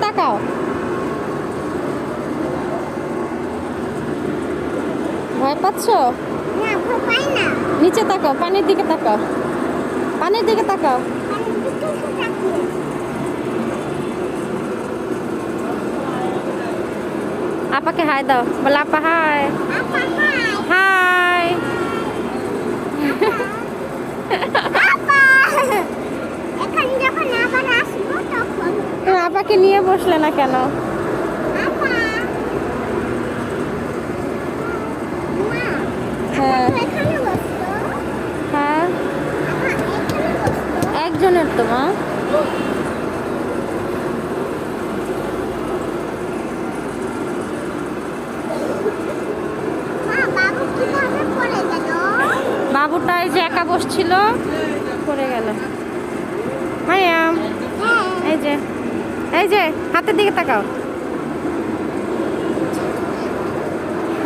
তাকাও। ভয় পাচ্ছ? না, ভয় পাই না। নিচে তাকাও, পানির দিকে তাকাও, পানির দিকে তাকাও। আমি দুটো তাকিয়ে। আপাকে হাই দাও, বলে আপা হাই। আপা হাই। হাই। আপা। এখন যখন আবার আসবো তখন। তুমি আপাকে নিয়ে বসলে না কেন? আপা। মা। হ্যাঁ। আপা তো এখানে বসতো। হ্যাঁ, আপা এখানে বসতো। একজনের তো মা। মা, বাবু কিভাবে পড়ে গেল? বাবুটা এই যে একা বসছিল, পড়ে গেল। মায়াম, হ্যাঁ। এই যে, এই যে হাতের দিকে তাকাও।